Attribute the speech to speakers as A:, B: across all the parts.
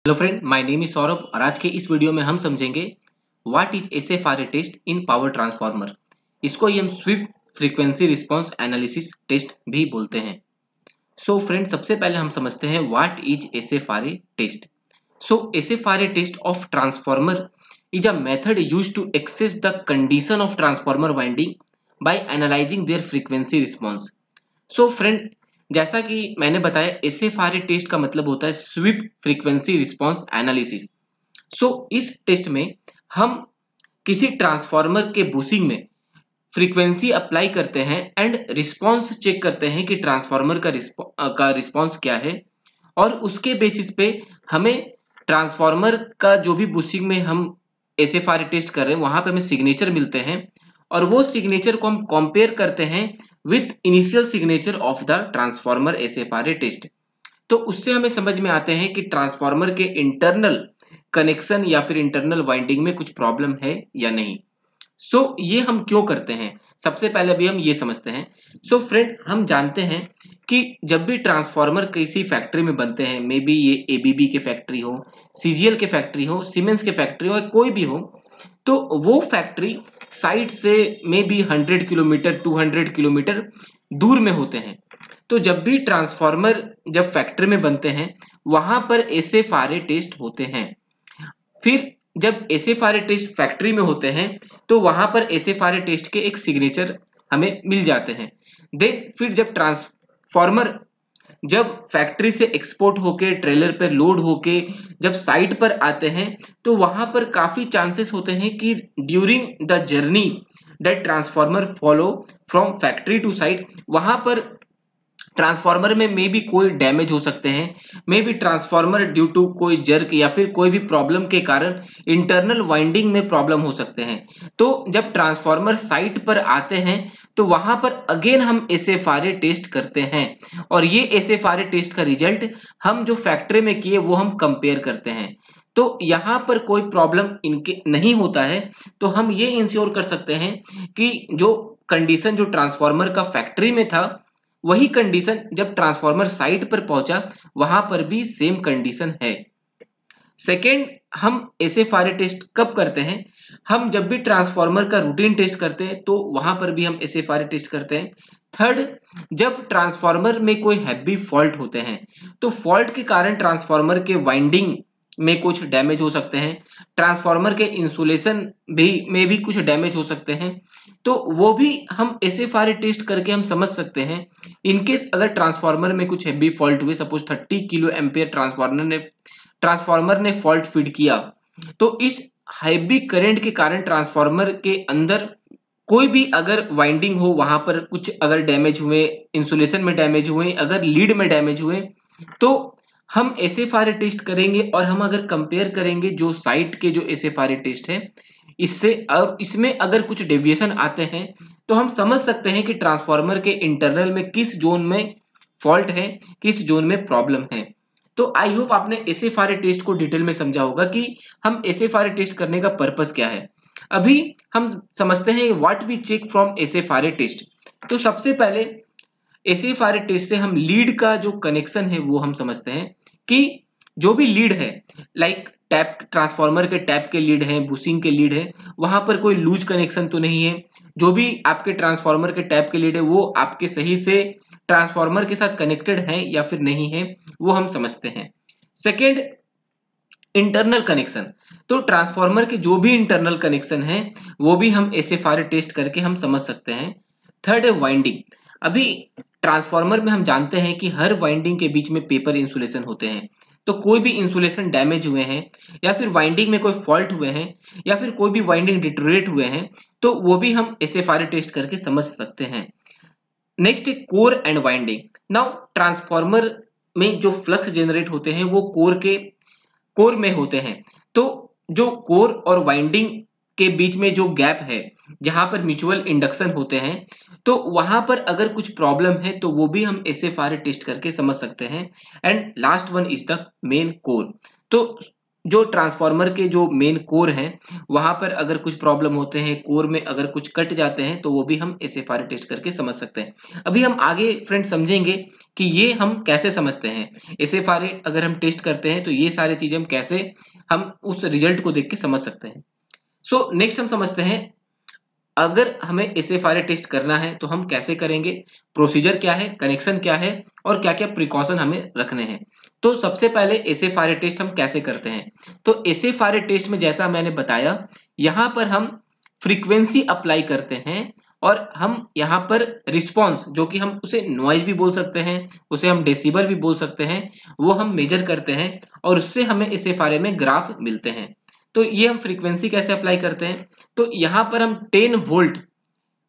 A: Hello friend, my name is Saurabh और आज के इस वीडियो में हम समझेंगे what is SFRA test in power transformer. इसको ही हम swift frequency response analysis test भी बोलते हैं। सो फ्रेंड, सबसे पहले हम समझते हैं what is SFRA test. So SFRA test of transformer is a method used to access the condition of transformer winding by analysing their frequency response. So friend, जैसा कि मैंने बताया, एसएफआरए टेस्ट का मतलब होता है स्वीप फ्रीक्वेंसी रिस्पांस एनालिसिस। सो इस test में हम किसी ट्रांसफार्मर के बुशिंग में फ्रीक्वेंसी अप्लाई करते हैं एंड रिस्पांस चेक करते हैं कि ट्रांसफार्मर का रिस्पांस क्या है, और उसके बेसिस पे हमें ट्रांसफार्मर का जो भी बुशिंग में हम एसएफआरए टेस्ट कर रहे हैं वहां पे हमें सिग्नेचर मिलते हैं, और वो सिग्नेचर को हम कंपेयर करते हैं with initial signature of the transformer SFRA test. तो उससे हमें समझ में आते हैं कि ट्रांसफार्मर के इंटरनल कनेक्शन या फिर इंटरनल वाइंडिंग में कुछ प्रॉब्लम है या नहीं। ये हम क्यों करते हैं, सबसे पहले भी हम ये समझते हैं। फ्रेंड, हम जानते हैं कि जब भी ट्रांसफार्मर किसी फैक्ट्री में बनते हैं, मे बी ये एबीबी के फैक्ट्री हो, सीजीएल के फैक्ट्री हो, सीमेंस के फैक्ट्री हो, कोई भी हो, तो वो फैक्ट्री साइट से मे बी 100 किलोमीटर 200 किलोमीटर दूर में होते हैं। तो जब भी ट्रांसफार्मर जब फैक्ट्री में बनते हैं वहां पर एसएफआरए टेस्ट होते हैं। फिर जब एसएफआरए टेस्ट फैक्ट्री में होते हैं तो वहां पर एसएफआरए टेस्ट के एक सिग्नेचर हमें मिल जाते हैं। देन फिर जब ट्रांसफार्मर जब फैक्ट्री से एक्सपोर्ट होके ट्रेलर पर लोड होके जब साइट पर आते हैं तो वहां पर काफी चांसेस होते हैं कि during the journey that transformer follow from factory to site, वहां पर ट्रांसफार्मर में मे बी कोई डैमेज हो सकते हैं, may be transformer due to कोई जर्क या फिर कोई भी प्रॉब्लम के कारण इंटरनल वाइंडिंग में प्रॉब्लम हो सकते हैं। तो जब ट्रांसफार्मर साइट पर आते हैं तो वहां पर अगेन हम एसएफआरए टेस्ट करते हैं, और ये एसएफआरए टेस्ट का रिजल्ट हम जो फैक्ट्री में किए वो हम कंपेयर करते हैं। तो यहाँ पर कोई प्रॉब्लम इनके नहीं होता है, तो हम ये इंश्योर कर सकते हैं कि जो कंडीशन जो ट्रांसफार्मर का फैक्ट्री में था वही कंडीशन जब ट्रांसफार्मर साइट पर पहुंचा वहां पर भी सेम कंडीशन है। सेकेंड, हम एसएफआरए टेस्ट कब करते हैं? हम जब भी ट्रांसफार्मर का रूटीन टेस्ट करते हैं तो वहां पर भी हम एसएफआरए टेस्ट करते हैं। थर्ड, जब ट्रांसफार्मर में कोई हैवी फॉल्ट होते हैं तो फॉल्ट के कारण ट्रांसफार्मर के वाइंडिंग में कुछ डैमेज हो सकते हैं, ट्रांसफार्मर के इंसुलेशन में भी कुछ डैमेज हो सकते हैं, तो वो भी हम एसएफआरए टेस्ट करके हम समझ सकते हैं। इनकेस अगर ट्रांसफार्मर में कुछ हैवी फॉल्ट हुए, सपोज 30 किलो एम्पियर ट्रांसफार्मर ने फॉल्ट फीड किया, तो इस हैवी करंट के कारण ट्रांसफार्मर के अंदर कोई भी अगर वाइंडिंग हो वहां पर कुछ अगर डैमेज हुए, इंसुलेशन में डैमेज हुए, अगर लीड में डैमेज हुए, तो हम एसएफआरए टेस्ट करेंगे, और हम अगर कंपेयर करेंगे जो साइट के जो एसएफआरए टेस्ट है इससे, और इसमें अगर कुछ डेविएशन आते हैं तो हम समझ सकते हैं कि ट्रांसफार्मर के इंटरनल में किस जोन में फॉल्ट है, किस जोन में प्रॉब्लम है। तो आई होप आपने एसएफआरए टेस्ट को डिटेल में समझा होगा कि हम एसएफआरए टेस्ट करने का पर्पस क्या है। अभी हम समझते हैं what we check from SFRA test. तो सबसे पहले एसएफआरए टेस्ट से हम लीड का जो कनेक्शन है वो हम समझते हैं कि जो भी लीड है, लाइक टैप, ट्रांसफार्मर के टैप के लीड है, बुशिंग के लीड है, वहां पर कोई लूज कनेक्शन तो नहीं है। जो भी आपके ट्रांसफार्मर के टैप के लीड है वो आपके सही से ट्रांसफार्मर के साथ कनेक्टेड है या फिर नहीं है, वो हम समझते हैं। Second, internal connection. तो ट्रांसफार्मर के जो भी इंटरनल कनेक्शन है वो भी हम एसएफआरए टेस्ट करके हम समझ सकते हैं। थर्ड है वाइंडिंग। अभी ट्रांसफार्मर में हम जानते हैं कि हर वाइंडिंग के बीच में पेपर इंसुलेशन होते हैं, तो कोई भी इंसुलेशन डैमेज हुए हैं या फिर वाइंडिंग में कोई फॉल्ट हुए हैं या फिर कोई भी वाइंडिंग डिटोरेट हुए हैं तो वो भी हम एसएफआरए टेस्ट करके समझ सकते हैं। नेक्स्ट है core and winding. Now transformer में जो फ्लक्स जनरेट होते हैं वो कोर में होते हैं। तो जो कोर और वाइंडिंग के बीच में जो गैप है जहां पर म्यूचुअल इंडक्शन होते हैं, तो वहां पर अगर कुछ प्रॉब्लम है तो वो भी हम एसएफआरए टेस्ट करके समझ सकते हैं। And last one is the main core. तो जो ट्रांसफार्मर के जो मेन कोर हैं वहां पर अगर कुछ प्रॉब्लम होते हैं, कोर में अगर कुछ कट जाते हैं, तो वो भी हम एसएफआरए टेस्ट करके समझ सकते हैं। अभी हम आगे फ्रेंड समझेंगे कि ये हम कैसे समझते हैं। एसएफआरए अगर हम टेस्ट करते हैं तो ये सारी चीजें हम उस रिजल्ट को देख के समझ सकते हैं। सो नेक्स्ट हम समझते हैं, अगर हमें एसएफआरए टेस्ट करना है तो हम कैसे करेंगे, प्रोसीजर क्या है, कनेक्शन क्या है, और क्या क्या प्रिकॉशन हमें रखने हैं। तो सबसे पहले एसएफआरए टेस्ट हम कैसे करते हैं। तो एसएफआरए टेस्ट में जैसा मैंने बताया, यहाँ पर हम फ्रीक्वेंसी अप्लाई करते हैं और हम यहाँ पर रिस्पॉन्स, जो कि हम उसे नॉइज भी बोल सकते हैं, उसे हम डेसिबल भी बोल सकते हैं, वो हम मेजर करते हैं और उससे हमें एसएफआरए में ग्राफ मिलते हैं। तो ये हम फ्रीक्वेंसी कैसे अप्लाई करते हैं, तो यहाँ पर हम 10 volt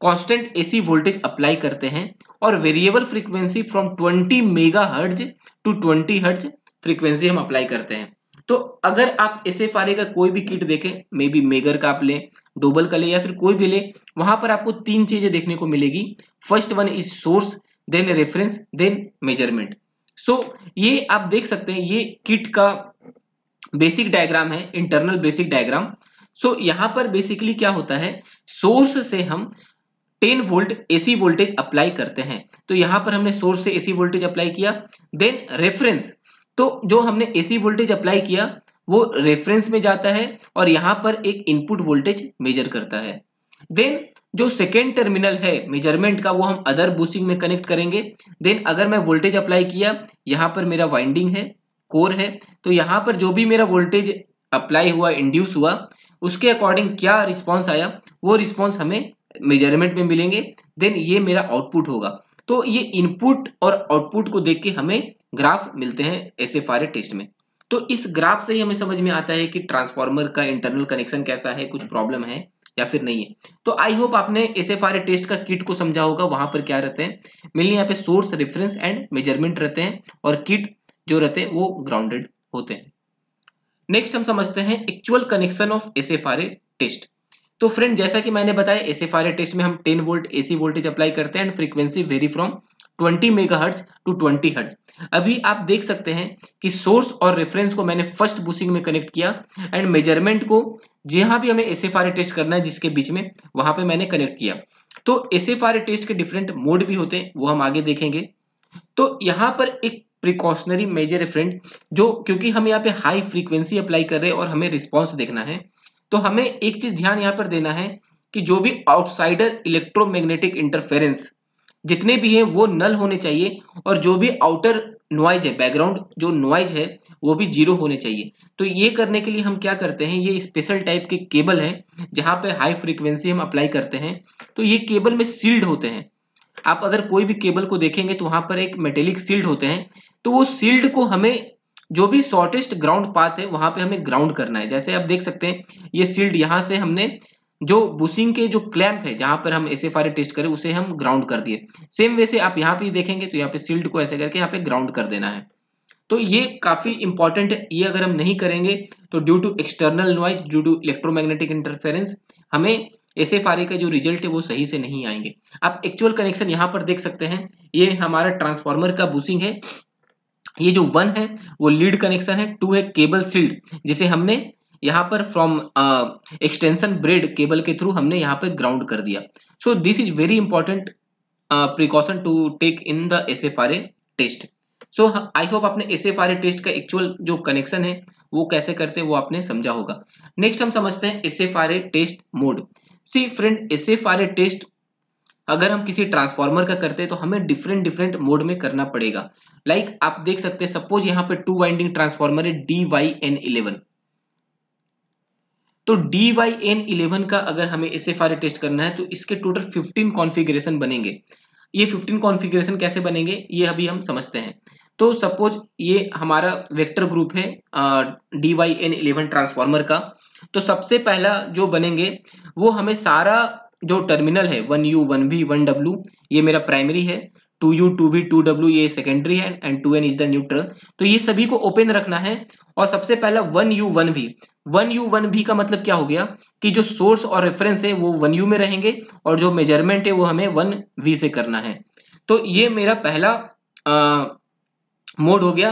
A: constant AC voltage apply करते हैं और variable frequency from 20 megahertz to 20 hertz frequency हम अप्लाई करते हैं। तो अगर आप एसएफआरए का कोई भी किट देखें, मे बी मेगर का आप लें, डोबल का लें या फिर कोई भी ले, वहां पर आपको तीन चीजें देखने को मिलेगी। First one is source, then reference, then measurement. So ये आप देख सकते हैं, ये किट का बेसिक डायग्राम है, इंटरनल बेसिक डायग्राम। सो यहाँ पर बेसिकली क्या होता है, सोर्स से हम 10 वोल्ट एसी वोल्टेज अप्लाई करते हैं। तो यहाँ पर हमने सोर्स से एसी वोल्टेज अप्लाई किया। देन रेफरेंस, तो जो हमने एसी वोल्टेज अप्लाई किया वो रेफरेंस में जाता है और यहाँ पर एक इनपुट वोल्टेज मेजर करता है। देन जो सेकेंड टर्मिनल है मेजरमेंट का, वो हम अदर बूस्टिंग में कनेक्ट करेंगे। देन अगर मैं वोल्टेज अप्लाई किया, यहाँ पर मेरा वाइंडिंग है, कोर है, तो यहाँ पर जो भी मेरा वोल्टेज अप्लाई हुआ, इंड्यूस हुआ, उसके अकॉर्डिंग क्या रिस्पॉन्स आया, वो रिस्पॉन्स हमें मेजरमेंट में मिलेंगे। देन ये मेरा आउटपुट होगा। तो ये इनपुट और आउटपुट को देख के हमें ग्राफ मिलते हैं एसएफआरए टेस्ट में। तो इस ग्राफ से ही हमें समझ में आता है कि ट्रांसफार्मर का इंटरनल कनेक्शन कैसा है, कुछ प्रॉब्लम है या फिर नहीं है। तो आई होप आपने एसएफआरए टेस्ट का किट को समझा होगा। वहां पर क्या रहते हैं, मेनली यहाँ पे सोर्स, रेफरेंस एंड मेजरमेंट रहते हैं और किट जो रहते हैं वो ग्राउंडेड होते हैं। नेक्स्ट हम समझते हैं एक्चुअल कनेक्शन ऑफ एसएफआरए टेस्ट। तो फ्रेंड जैसा कि मैंने बताया, एसएफआरए टेस्ट में हम 10 वोल्ट एसी वोल्टेज अप्लाई करते हैं and frequency vary from 20 megahertz to 20 hertz. अभी आप देख सकते हैं कि सोर्स और रेफरेंस को मैंने फर्स्ट बूस्टिंग में कनेक्ट किया एंड मेजरमेंट को जहां भी हमें एसएफआरए टेस्ट करना है जिसके बीच में, वहां पे मैंने कनेक्ट किया। तो एसएफआरए टेस्ट के डिफरेंट मोड भी होते हैं, वो हम आगे देखेंगे। तो यहाँ पर एक प्रिकॉशनरी मेजर है फ्रेंड, जो क्योंकि हम यहाँ पे हाई फ्रीक्वेंसी अप्लाई कर रहे हैं और हमें रिस्पॉन्स देखना है, तो हमें एक चीज ध्यान यहाँ पर देना है कि जो भी आउटसाइडर इलेक्ट्रोमैग्नेटिक इंटरफेरेंस जितने भी हैं वो नल होने चाहिए और जो भी आउटर नॉइज है, बैकग्राउंड जो नॉइज है, वो भी जीरो होने चाहिए। तो ये करने के लिए हम क्या करते हैं, ये स्पेशल टाइप के केबल हैं जहाँ पे हाई फ्रीक्वेंसी हम अप्लाई करते हैं। तो ये केबल में सील्ड होते हैं। आप अगर कोई भी केबल को देखेंगे तो वहां पर एक मेटेलिक सील्ड होते हैं। तो वो सील्ड को हमें जो भी शॉर्टेस्ट ग्राउंड पाथ है वहां पे हमें ग्राउंड करना है। जैसे आप देख सकते हैं ये सील्ड यहाँ से हमने जो बुशिंग के जो क्लैंप है जहां पर हम एसएफआरए टेस्ट करें उसे हम ग्राउंड कर दिए। सेम वैसे आप यहाँ पे देखेंगे तो यहाँ पे सील्ड को ऐसे करके यहाँ पे ग्राउंड कर देना है। तो ये काफी इंपॉर्टेंट है। ये अगर हम नहीं करेंगे तो due to external noise, due to electromagnetic interference, हमें एसएफआरए का जो रिजल्ट है वो सही से नहीं आएंगे। आप एक्चुअल कनेक्शन यहाँ पर देख सकते हैं। ये हमारा ट्रांसफार्मर का बुशिंग है। ये जो 1 है वो लीड कनेक्शन है, 2 है केबल सील्ड जिसे हमने यहाँ पर फ्रॉम एक्सटेंशन ब्रेड केबल के थ्रू हमने यहाँ पर ग्राउंड कर दिया। So this is very important precaution to take in the SFRA test. So I hope आपने एसएफआरए टेस्ट का एक्चुअल जो कनेक्शन है वो कैसे करते हैं वो आपने समझा होगा। नेक्स्ट हम समझते हैं एसएफआरए टेस्ट मोड। सी फ्रेंड, एसएफआरए टेस्ट अगर हम किसी ट्रांसफार्मर का करते हैं तो हमें डिफरेंट डिफरेंट मोड में करना पड़ेगा। लाइक आप देख सकते हैं, सपोज यहाँ पे 2 वाइंडिंग ट्रांसफार्मर है DYN11। तो DYN11 का अगर हमें एसएफआरए टेस्ट करना है तो इसके टोटल 15 कॉन्फ़िगरेशन बनेंगे। ये 15 कॉन्फ़िगरेशन कैसे बनेंगे ये अभी हम समझते हैं। तो सपोज ये हमारा वेक्टर ग्रुप है DYN11 ट्रांसफार्मर का। तो सबसे पहला जो बनेंगे वो हमें सारा जो टर्मिनल है 1U 1V 1W ये मेरा प्राइमरी है, 2U 2V 2W ये सेकेंडरी है and 2N is the neutral. तो ये सभी को ओपन रखना है और सबसे पहला 1U 1V। 1U 1V का मतलब क्या हो गया कि जो सोर्स और रेफरेंस है वो 1U में रहेंगे और जो मेजरमेंट है वो हमें 1V से करना है। तो ये मेरा पहला मोड हो गया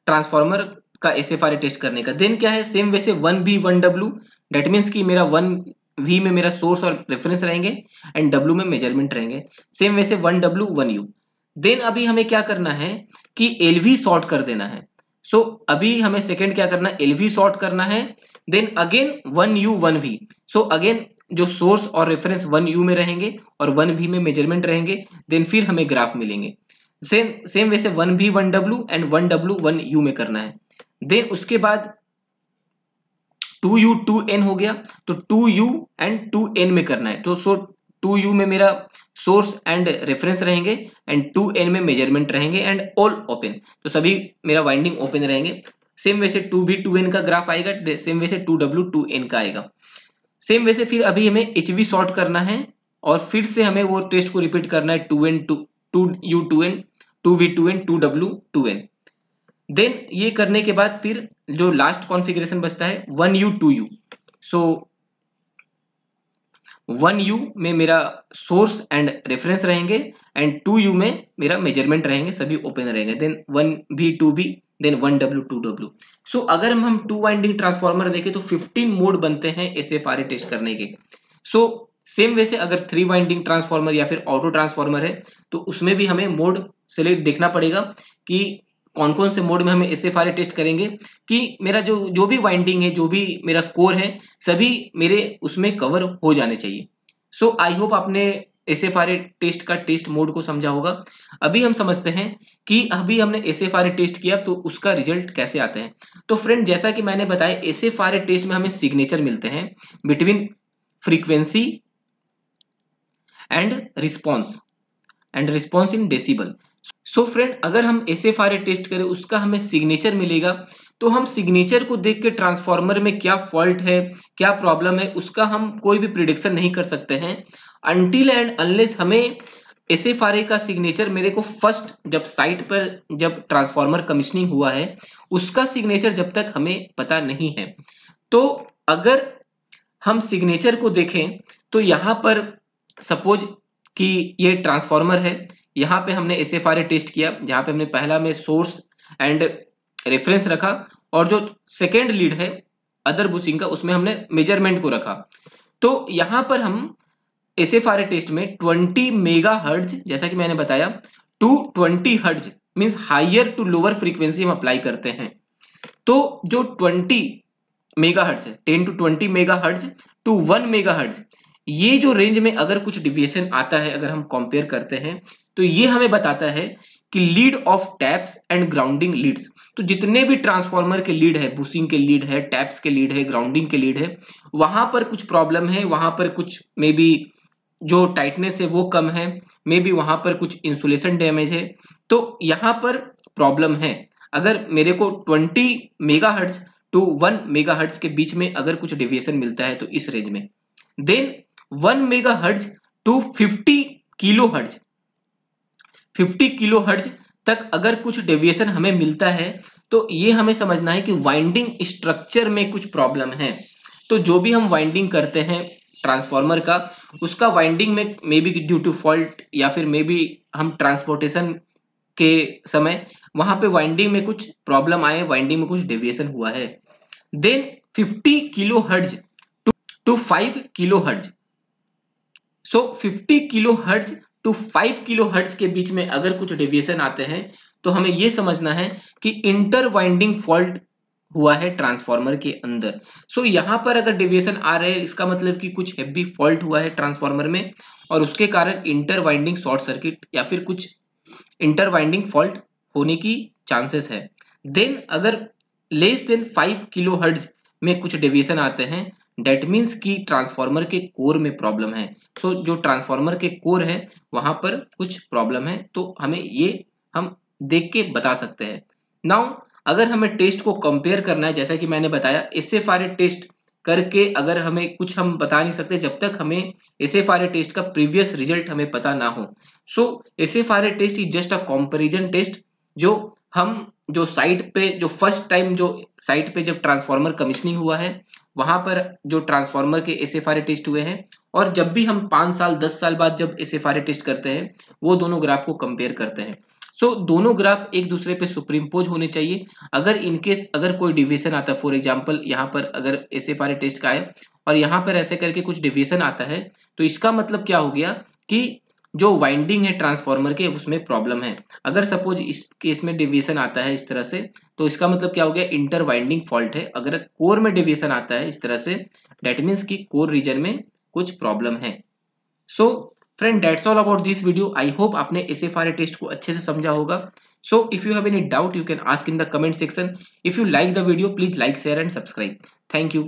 A: ट्रांसफार्मर का SFRA टेस्ट करने का। देन क्या है, सेम वैसे 1V 1W, डेट मीन्स कि मेरा 1V में मेरा सोर्स और रेफरेंस रहेंगे एंड W में मेजरमेंट रहेंगे। सेम वैसे 1W 1U। देन अभी हमें क्या करना है कि LV सॉर्ट कर देना है। सो अभी हमें सेकेंड क्या करना है, LV सॉर्ट करना है। Then again 1U 1V। So again जो सोर्स और रेफरेंस 1U में रहेंगे और 1V में मेजरमेंट रहेंगे, देन फिर हमें ग्राफ मिलेंगे। सेम वैसे 1V 1W and 1W 1U में करना है। देन उसके बाद 2U 2N हो गया, तो 2U एंड 2N में करना है। तो 2U में मेरा सोर्स एंड रेफरेंस रहेंगे एंड 2N में मेजरमेंट रहेंगे एंड ऑल ओपन, तो सभी मेरा वाइंडिंग ओपन रहेंगे। सेम वैसे 2V 2N का ग्राफ आएगा, सेम वैसे 2W 2N का आएगा। सेम वैसे फिर अभी हमें HV सॉर्ट करना है और फिर से हमें वो टेस्ट को रिपीट करना है 2U 2N 2V 2N 2W 2N। Then ये करने के बाद फिर जो लास्ट कॉन्फ़िगरेशन बचता है 1U 2U। सो 1U में मेरा सोर्स एंड रेफरेंस रहेंगे एंड 2U में मेरा मेजरमेंट रहेंगे, सभी ओपन रहेंगे। Then 1V 2V then 1W 2W। सो अगर हम 2 वाइंडिंग ट्रांसफार्मर देखें तो 15 मोड बनते हैं SFRA टेस्ट करने के। सो सेम वैसे अगर 3 वाइंडिंग ट्रांसफार्मर या फिर ऑटो ट्रांसफार्मर है तो उसमें भी हमें मोड सेलेक्ट देखना पड़ेगा कि कौन कौन से मोड में हमें SFRA टेस्ट करेंगे कि मेरा जो भी वाइंडिंग है, जो भी मेरा कोर है, सभी मेरे उसमें कवर हो जाने चाहिए। सो आई होप आपने SFRA टेस्ट का टेस्ट मोड को समझा होगा। अभी हम समझते हैं कि अभी हमने SFRA टेस्ट किया तो उसका रिजल्ट कैसे आते हैं। तो फ्रेंड जैसा कि मैंने बताया, SFRA टेस्ट में हमें सिग्नेचर मिलते हैं between frequency and response in decibel. So friend अगर हम SFRA टेस्ट करें उसका हमें सिग्नेचर मिलेगा, तो हम सिग्नेचर को देख के ट्रांसफार्मर में क्या फॉल्ट है, क्या प्रॉब्लम है, उसका हम कोई भी प्रिडिक्शन नहीं कर सकते हैं अनटिल एंड अनलेस हमें SFRA का सिग्नेचर मेरे को फर्स्ट जब साइट पर जब ट्रांसफार्मर कमिश्निंग हुआ है उसका सिग्नेचर जब तक हमें पता नहीं है। तो अगर हम सिग्नेचर को देखें तो यहाँ पर सपोज कि ये ट्रांसफार्मर है, यहाँ पे हमने SFRA टेस्ट किया जहाँ पे हमने पहला में सोर्स एंड रेफरेंस रखा और जो सेकेंड लीड है अदर बुशिंग का उसमें हमने मेजरमेंट को रखा। तो यहाँ पर हम SFRA टेस्ट में 20 मेगा हर्ट्ज, जैसा कि मैंने बताया, to 20 hertz means higher to lower frequency हम अप्लाई करते हैं। तो जो 20 मेगा हर्ट्ज है, 10 to 20 mega hertz to 1 mega hertz, ये जो रेंज में अगर कुछ डिविएशन आता है, अगर हम कंपेयर करते हैं तो ये हमें बताता है कि lead of taps and grounding leads. तो जितने भी ट्रांसफार्मर के लीड है, बुशिंग के लीड है, टैप्स के लीड है, ग्राउंडिंग के लीड है, वहां पर कुछ प्रॉब्लम है, वहां पर कुछ मे बी जो टाइटनेस है वो कम है, मे बी वहां पर कुछ इंसुलेशन डैमेज है, तो यहाँ पर प्रॉब्लम है। अगर मेरे को 20 mega hertz to 1 mega hertz के बीच में अगर कुछ डेविएशन मिलता है तो इस रेंज में, then 1 mega hertz to 50 kilo hertz, 50 kilo hertz तक अगर कुछ डेविएशन हमें मिलता है तो ये हमें समझना है कि वाइंडिंग स्ट्रक्चर में कुछ प्रॉब्लम है। तो जो भी हम वाइंडिंग करते हैं ट्रांसफार्मर का, उसका वाइंडिंग में may be due to fault या फिर मे बी हम ट्रांसपोर्टेशन के समय वहां पे वाइंडिंग में कुछ प्रॉब्लम आए, वाइंडिंग में कुछ डेविएशन हुआ है। Then 50 kilo hertz to 5 kilo hertz. So 50 kilo hertz to 5 kilo hertz के बीच में अगर कुछ डेविएशन आते हैं तो हमें यह समझना है कि इंटर वाइंडिंग फॉल्ट हुआ है ट्रांसफार्मर के अंदर। सो यहां पर अगर डेविएशन आ रहे हैं इसका मतलब कि कुछ हेवी फॉल्ट हुआ है ट्रांसफार्मर में और उसके कारण इंटर वाइंडिंग शॉर्ट सर्किट या फिर कुछ इंटर वाइंडिंग फॉल्ट होने की चांसेस है। देन अगर लेस देन 5 किलो हर्ट्ज में कुछ डेविएशन आते हैं, डेट मीन्स कि ट्रांसफार्मर के कोर में प्रॉब्लम है। सो जो ट्रांसफार्मर के कोर है वहां पर कुछ प्रॉब्लम है, तो हमें ये हम देख के बता सकते हैं। नाउ अगर हमें टेस्ट को कंपेयर करना है, जैसा कि मैंने बताया SFRA टेस्ट करके अगर हमें कुछ हम बता नहीं सकते जब तक हमें SFRA टेस्ट का प्रीवियस रिजल्ट हमें पता ना हो। So SFRA test is just a comparison test, जो हम जो साइट पे जो फर्स्ट टाइम जो साइट पे जब ट्रांसफार्मर कमिश्निंग हुआ है वहां पर जो ट्रांसफार्मर के SFRA टेस्ट हुए हैं और जब भी हम 5 साल 10 साल बाद जब SFRA टेस्ट करते हैं वो दोनों ग्राफ को कंपेयर करते हैं। सो दोनों ग्राफ एक दूसरे पे सुपरिम्पोज होने चाहिए। अगर इनकेस अगर कोई डिविएशन आता है, फॉर एग्जांपल यहाँ पर अगर एसएफआरए टेस्ट का है और यहाँ पर ऐसे करके कुछ डिविएशन आता है, तो इसका मतलब क्या हो गया कि जो वाइंडिंग है ट्रांसफार्मर के उसमें प्रॉब्लम है। अगर सपोज इस केस में डिविएशन आता है इस तरह से, तो इसका मतलब क्या हो गया, इंटर वाइंडिंग फॉल्ट है। अगर कोर में डिविएशन आता है इस तरह से, दैट मीन्स कि कोर रीजन में कुछ प्रॉब्लम है। So friend, that's all about this video. I hope आपने एसएफआरए टेस्ट को अच्छे से समझा होगा। So if you have any doubt you can ask in the comment section. If you like the video please like, share and subscribe. Thank you.